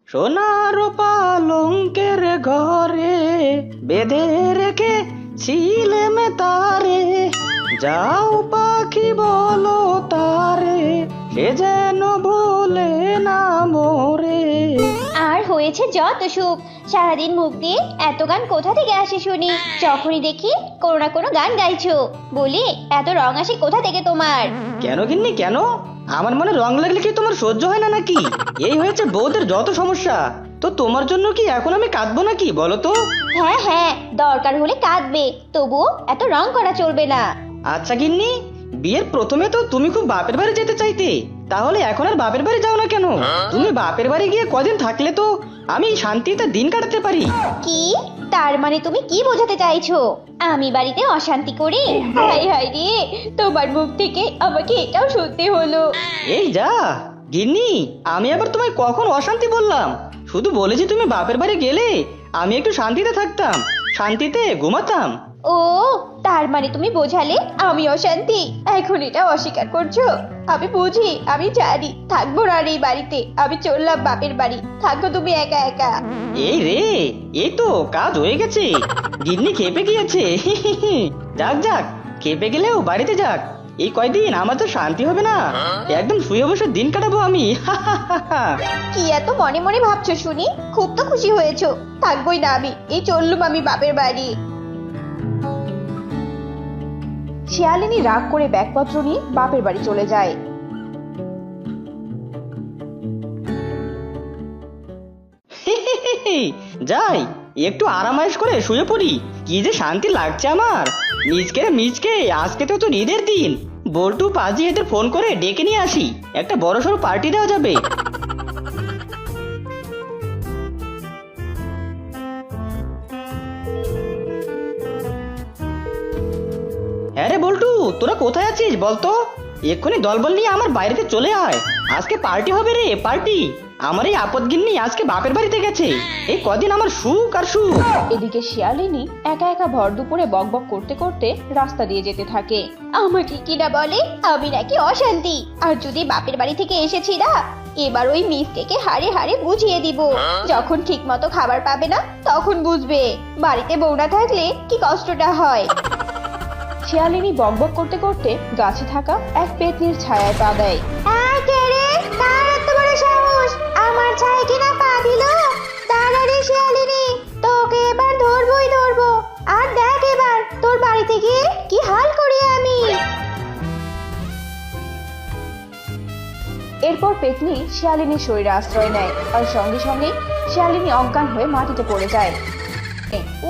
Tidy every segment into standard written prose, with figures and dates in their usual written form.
সোনার পালঙ্কের ঘরে বেঁধে রেখে ছিলেম তারে, যাও পাখি বলো তারে, সে যেন ভোলে না মোরে। আর হয়েছে যত সুখ, সারাদিন মুখ দিয়ে এত গান কোথা থেকে আসে শুনি? যখনই দেখি কোনো না কোনো গান গাইছো, বলি এত রং আসে কোথা থেকে তোমার? কেন গিন্নি কেন? আমার মনে রং লাগলে কি তোমার সহ্য হয় না নাকি? এই হয়েছে বউদের যত সমস্যা। তো তোমার জন্য কি এখন আমি কাঁদবো নাকি বলো তো? হ্যাঁ হ্যাঁ, দরকার হলে কাঁদবে, তবুও এত রং করা চলবে না। আচ্ছা গিন্নি, বিয়ের প্রথমে তো তুমি খুব বাপের বাড়ি যেতে চাইতে, তাহলে এখন আর বাপের বাড়ি যাও না কেন? তুমি বাপের বাড়ি গিয়ে কদিন থাকলে তো আমি শান্তিতে দিন কাটাতে পারি। কি? তার মানে তুমি কি বোঝাতে চাইছো? আমি বাড়িতে অশান্তি করি? হাই হাই রে, তোমার মুখ থেকে আমাকে এটাও শুনতে হলো। এই যা গিন্নি, আমি আবার তোমায় কখন অশান্তি বললাম? শুধু বলেছি তুমি বাপের বাড়ি গেলে আমি একটু শান্তিতে থাকতাম, শান্তিতে ঘুমাতাম। ও, তার মানে তুমি বোঝালে আমি অশান্তি, এখন এটা অস্বীকার করছো? আমি বুঝি, আমি জানি থাকবো না আর এই বাড়িতে। আমি চললাম বাপের বাড়ি, থাকো তুমি একা একা। এই রে, এই তো কাজ হয়ে গেছে। গিন্নি খেপে গিয়েছে। যাক যাক, খেপে গেলেও বাড়িতে যাক। এই কয়দিন আমার তো শান্তি হবে না, একদম শুয়ে বসে দিন কাটাবো আমি। কি এত মনে মনে ভাবছো শুনি? খুব তো খুশি হয়েছো। থাকবোই না আমি, এই চললুম আমি বাপের বাড়ি। শিয়ালিনী রাগ করে ব্যাগপত্র নিয়ে বাপের বাড়ি চলে যায়। যাই একটু আরামায়েশ করে শুয়ে পড়ি, কি যে শান্তি লাগছে আমার। মিচকে রে মিচকে, আজকে তো তোর ঈদের দিন। বল্টু পাজি এদের ফোন করে ডেকে নিয়ে আসি, একটা বড়সড় পার্টি দেওয়া যাবে। হ্যাঁ রে বল্টু, তোরা কোথায় আছিস বলতো? এক্ষুনি দলবল নিয়ে আমার বাইরেতে চলে আয়, আজকে পার্টি হবে রে, পার্টি। আমার এই আপদগিন্নি আজকে বাপের বাড়িতে গেছে, এই কদিন আমার সুখ আর সুখ। এদিকে শিয়ালিনী একা একা ভর দুপুরে বকবক করতে করতে রাস্তা দিয়ে যেতে থাকে। আমাকে কিনা বলে আমি নাকি অশান্তি, আর যদি বাপের বাড়ি থেকে এসেছি না, এবার ওই মিসকে হাড়ে হাড়ে বুঝিয়ে দিব। যখন ঠিক মতো খাবার পাবে না তখন বুঝবে বাড়িতে বউ না থাকলে কি কষ্টটা হয়। শিয়ালিনী বকবক করতে করতে গাছে থাকা এক পেতনির ছায়ায় পা দেয়। আমার ছায় কিনা পা দিল? দাঁড়া রে শিয়ালিনী, তোকে এবার ধরবই ধরবো। আর দেখ এবার তোর বাড়িতে গিয়ে কি হাল করি আমি। এরপর পেতনি শিয়ালিনীর শরীরে আশ্রয় নেয়, আর সঙ্গে সঙ্গে শিয়ালিনী অজ্ঞান হয়ে মাটিতে পড়ে যায়।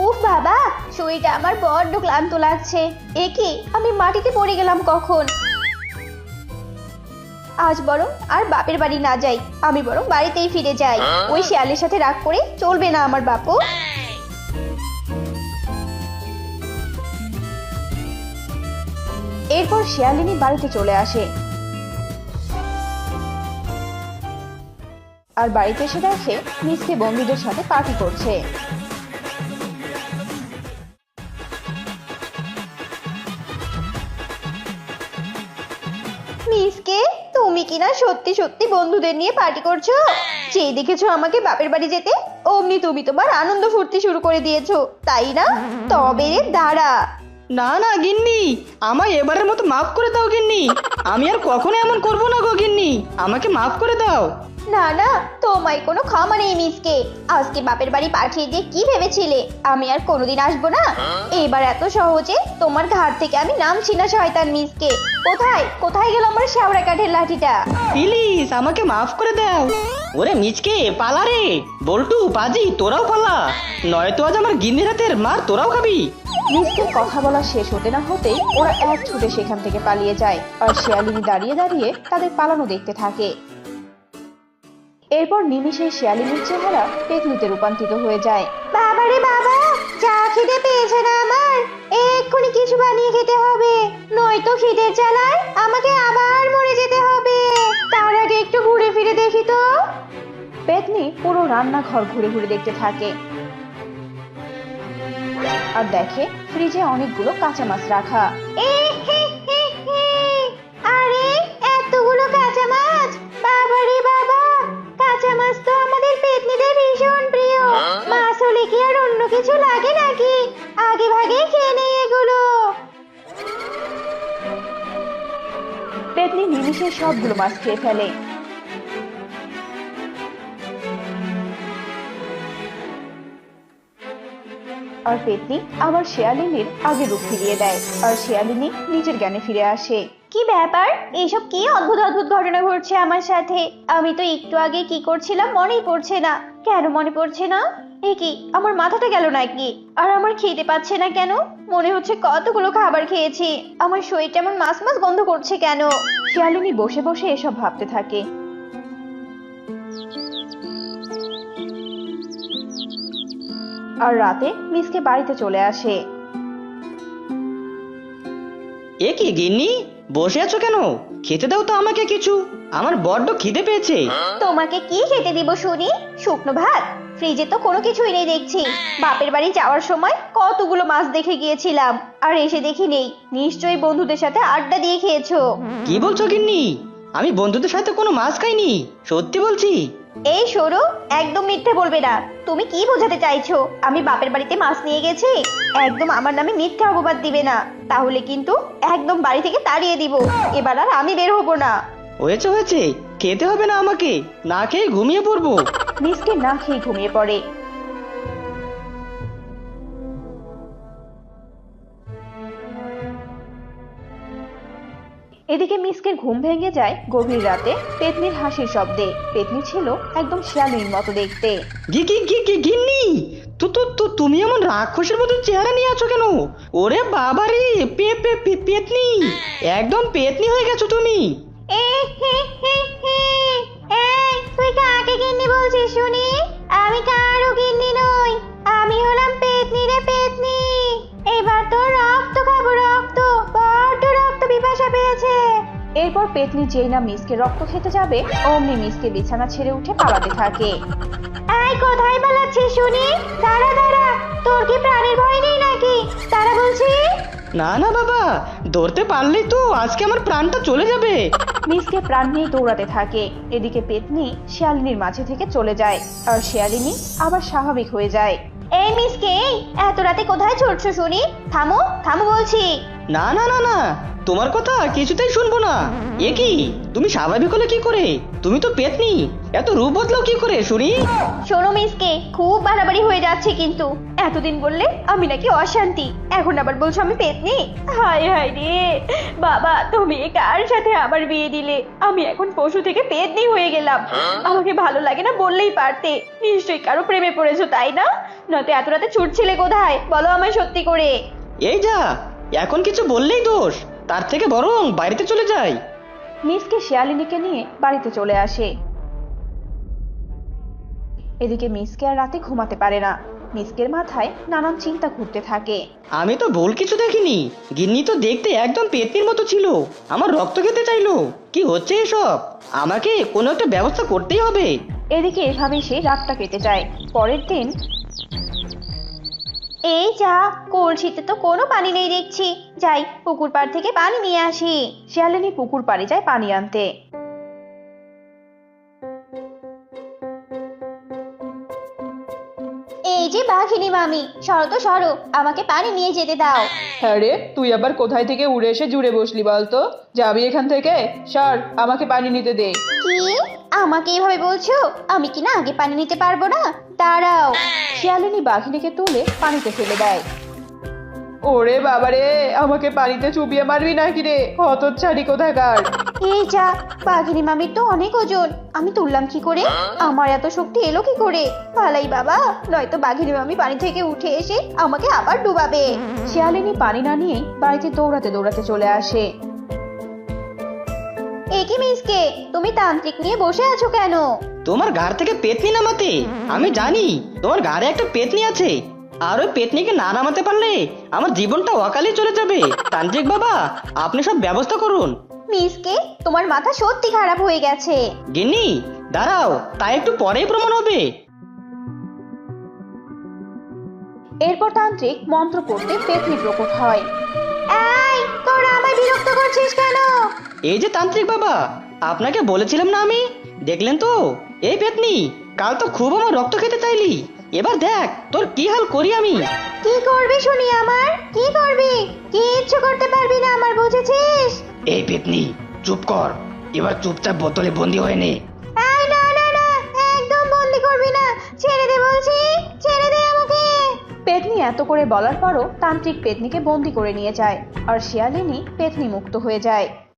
উফ বাবা, শরীরটা আমার বড্ড ক্লান্ত লাগছে। এ কি, আমি মাটিতে পড়ে গেলাম কখন? আজ বরং আর বাপের বাড়ি না যাই, আমি বরং বাড়িতেই ফিরে যাই। ওই শিয়ালের সাথে রাগ করে চলবে না আমার বাপু। এরপর শিয়ালিনী বাড়িতে চলে আসে, আর বাড়িতে এসে দেখে মিসকে বন্ধুদের সাথে পার্টি করছে। মিসকে, তুমি কিনা সত্যি সত্যি বন্ধুদের নিয়ে পার্টি করছো? যে দেখেছো আমাকে বাপের বাড়ি যেতে, অমনি তুমি তোমার আনন্দ ফুর্তি শুরু করে দিয়েছো, তাই না? তবে রে দাঁড়া। না না গিন্নি, আমায় এবারের মতো মাফ করে দাও গিন্নি, আমি আর কখনো এমন করবো না গো গিন্নি, আমাকে মাফ করে দাও। না না, তোমায় কোনো ক্ষমা নেই মিসকে। আজকে বাপের বাড়ি পাঠিয়ে দিয়ে কি ভেবেছিলে আমি আর কোনোদিন আসবো না? এবার এত সহজে তোমার ঘাট থেকে আমি নামছি না শয়তান মিসকে। কোথায় কোথায় গেল আমার শেওড়া কাঠের লাঠিটা? প্লিজ আমাকে মাফ করে দাও। ওরে মিচকে পালা রে, বল্টু পাজি তোরাও পালা, নয়তো আজ আমার গিন্নির হাতের মার তোরাও খাবি। মিসকের কথা বলা শেষ হতে না হতেই ওরা এক ছুটে সেখান থেকে পালিয়ে যায়, আর শিয়ালিনী দাঁড়িয়ে দাঁড়িয়ে তাদের পালানো দেখতে থাকে। এরপর নিমিষে শিয়ালিনীর চেহারা পেতনিতে রূপান্তরিত হয়ে যায়। বাবারে বাবা, যা খিদে পেয়েছে না আমার, এক্ষুনি কিছু বানিয়ে খেতে হবে, নয়তো খিদের জ্বালায় আমাকে আবার মরে যেতে হবে। তার আগে একটু ঘুরে ফিরে দেখি তো। পেতনি পুরো রান্নাঘর ঘুরে ঘুরে দেখতে থাকে, আর দেখে ফ্রিজে অনেকগুলো কাঁচা মাছ রাখা। আরে এতগুলো কাঁচা মাছ, বাবারে বাবা, কাঁচা মাছ তো আমাদের পেতনি কিছু লাগে নাকি? আগে ভাগে খেয়ে নেই এগুলো। পেতনি নিমিষে সবগুলো মাছ খেয়ে ফেলে। আর পেতনি আবার শিয়ালিনীর আগের রূপ ফিরিয়ে দেয়, আর শিয়ালিনী নিজের জ্ঞানে ফিরে আসে। কি ব্যাপার? এইসব কি অদ্ভুত অদ্ভুত ঘটনা ঘটছে আমার সাথে? আমি তো একটু আগে কি করছিলাম মনেই পড়ছে না। কেন মনে পড়ছে না? এ কি, আমার মাথাটা গেল নাকি? আর আমার খেতে পাচ্ছে না কেন? মনে হচ্ছে কতগুলো খাবার খেয়েছি। আমার শরীরটা এমন মাছ মাছ গন্ধ করছে কেন? শিয়ালিনী বসে বসে এসব ভাবতে থাকে। আর রাতে মিসকে বাড়িতে চলে আসে। এ কি গিন্নি, বসে আছো কেন? খেতে দাও তো আমাকে কিছু, আমার বড্ড খিদে পেয়েছে। তোমাকে কি খেতে দিব শুনি? শুকনো ভাত? ফ্রিজে তো কোনো কিছুই নেই দেখছি। বাপের বাড়ি যাওয়ার সময় কতগুলো মাছ দেখে গিয়েছিলাম, আর এসে দেখি নেই। নিশ্চয়ই বন্ধুদের সাথে আড্ডা দিয়ে খেয়েছো। কি বলছো গিন্নি? আমি বন্ধুদের সাথে কোনো মাছ খাইনি, সত্যি বলছি। এই সরো, একদম মিথ্যে বলবে না। তুমি কি বোঝাতে চাইছো? আমি বাপের বাড়িতে মাছ নিয়ে গেছি? একদম আমার নামে মিথ্যা অপবাদ দিবে না, তাহলে কিন্তু একদম বাড়ি থেকে তাড়িয়ে দিব। এবার আর আমি বের হবো না। হয়েছে হয়েছে, খেতে হবে না আমাকে, না খেয়ে ঘুমিয়ে পড়বো। মিসকে না খেয়ে ঘুমিয়ে পড়ে। এদিকে মিসকের ঘুম ভেঙে যায় গভীর রাতে পেতনির হাসির শব্দে। পেতনি ছিল একদম শিয়ালিনীর মতো দেখতে। গি গি গি গি গিন্নি, তুমি এমন রাক্ষসের মতো চেহারা নিয়ে আছো কেন? ওরে বাবা রে, পে পে পে পেতনি, একদম পেতনি হয়ে গেছো তুমি। এই তুই কাকে গিন্নি বলছিস শুনি? আমি কারো গিন্নি নই, আমি হলাম পেতনি রে পেতনি। এবার তো রক্ত খাবো, রক্ত, বড্ড রক্ত পিপাসা পেয়েছে। এরপর পেতনি যেই না মিসকে রক্ত খেতে যাবে, অমনি মিসকে বিছানা ছেড়ে উঠে পালাতে থাকে। এই কোথায় পালাচ্ছিস শুনি? দাঁড়া দাঁড়া, তোর কি প্রাণের ভয় নেই নাকি? দাঁড়া বলছি। না না বাবা, ধরতে পারলেই তো আজকে আমার প্রাণটা চলে যাবে। মিসকে প্রাণ নিয়ে দৌড়াতে থাকে। এদিকে পেতনি শিয়ালিনীর মাঝে থেকে চলে যায়, আর শিয়ালিনী আবার স্বাভাবিক হয়ে যায়। এই মিসকে, এত রাতে কোথায় ছুটছো শুনি? থামো থামো বলছি। না না না না, তোমার কথা কিছুতেই শুনবো না। এ কি, তুমি স্বাভাবিক হলে কি করে? তুমি তো পেতনি, এত রূপ বদলাও কি করে শুনি? শোনো মিসকে, খুব বাড়াবাড়ি হয়ে যাচ্ছে কিন্তু। এতদিন বললে আমি নাকি অশান্তি, এখন আবার বলছো আমি পেতনি? হায় হায় রে বাবা, তুমি কার সাথে আবার বিয়ে দিলে? আমি এখন পশু থেকে পেতনি হয়ে গেলাম। আমাকে ভালো লাগে না বললেই পারতে। নিশ্চয়ই কারো প্রেমে পড়েছো, তাই না? নয়তো এত রাতে ছুটছিলে কোথায় বলো আমায় সত্যি করে। এই যা, এখন কিছু বললেই দোষ, তার থেকে বরং বাড়িতে চলে যাই। মিসকে শিয়ালিনীকে নিয়ে বাড়িতে চলে আসে। এদিকে মিসকে আর রাতে ঘুমাতে পারে না। মিসকের মাথায় নানান চিন্তা ঘুরতে থাকে। আমি তো ভুল কিছু দেখিনি, গিন্নি তো দেখতে একদম পেতনির মতো ছিল, আমার রক্ত খেতে চাইলো। কি হচ্ছে এসব? আমাকে কোনো একটা ব্যবস্থা করতেই হবে। এদিকে এভাবে সে রাতটা কেটে যায়। পরের দিন, এই যা, কলসিতে তো কোনো পানি নেই দেখছি। যাই পুকুর পাড় থেকে পানি নিয়ে আসি। শিয়ালিনী পুকুর পাড়ে যায় পানি আনতে। এই যে বাঘিনী মামি, সরো তো সরো, আমাকে পানি নিয়ে যেতে দাও। হ্যাঁ রে, তুই আবার কোথায় থেকে উড়ে এসে জুড়ে বসলি বলতো? যাবি এখান থেকে? সর, আমাকে পানি নিতে দে। কি, আমাকে এভাবে বলছো? আমি কি না আগে পানি নিতে পারবো না? দাঁড়াও। শিয়ালিনী বাঘিনীকে তুলে পানিতে ফেলে দেয়। ওরে বাবারে, আমাকে পানিতে চুবিয়ে মারবি নাকি রে, হতচ্ছাড়ি কোথাকার! এই যা, বাঘিনী মামির তো অনেক ওজন, আমি তুললাম কি করে? আমার এত শক্তি এলো কি করে? ভালাই বাবা, নয়তো বাঘিনী মামি পানি থেকে উঠে এসে আমাকে আবার ডুবাবে। শিয়ালিনী পানি না নিয়েই বাড়িতে দৌড়াতে দৌড়াতে চলে আসে। এ কি মিসকে, তুমি তান্ত্রিক নিয়ে বসে আছো কেন? তোমার ঘাড় থেকে পেতনি নামাতে? আমি জানি তোমার ঘাড়ে একটা পেতনি আছে, আর ওই পেতনিকে না নামাতে পারলে আমার জীবনটা অকালে চলে যাবে। তান্ত্রিক বাবা, আপনি সব ব্যবস্থা করুন। মিসকে, তোমার মাথা সত্যি খারাপ হয়ে গেছে। গিন্নি দাঁড়াও, তাই একটু পরেই প্রমাণ হবে। এরপর তান্ত্রিক মন্ত্র পড়তে পেতনি প্রকট হয়। এই, তোরা আমায় বিরক্ত করছিস কেন? এই যে তান্ত্রিক বাবা, আপনাকে বলেছিলাম না আমি, দেখলেন তো? এই পেতনি, কাল তো খুব আমার রক্ত খেতে চাইলি, এবার দেখ তোর কি হাল করি আমি। কি করবি শুনি আমার? কি করবি? কিচ্ছু করতে পারবি না আমার, বুঝেছিস? এই পেতনি চুপ কর, এবার চুপচাপ বোতলে বন্দি হয়ে নে। এই না না না, একদম বন্দি করবি না, ছেড়ে দে বলছি, ছেড়ে দে আমাকে। পেতনি এত করে বলার পরও তান্ত্রিক পেতনিকে বন্দি করে নিয়ে যায় আর শিয়ালিনী পেতনি মুক্ত হয়ে যায়।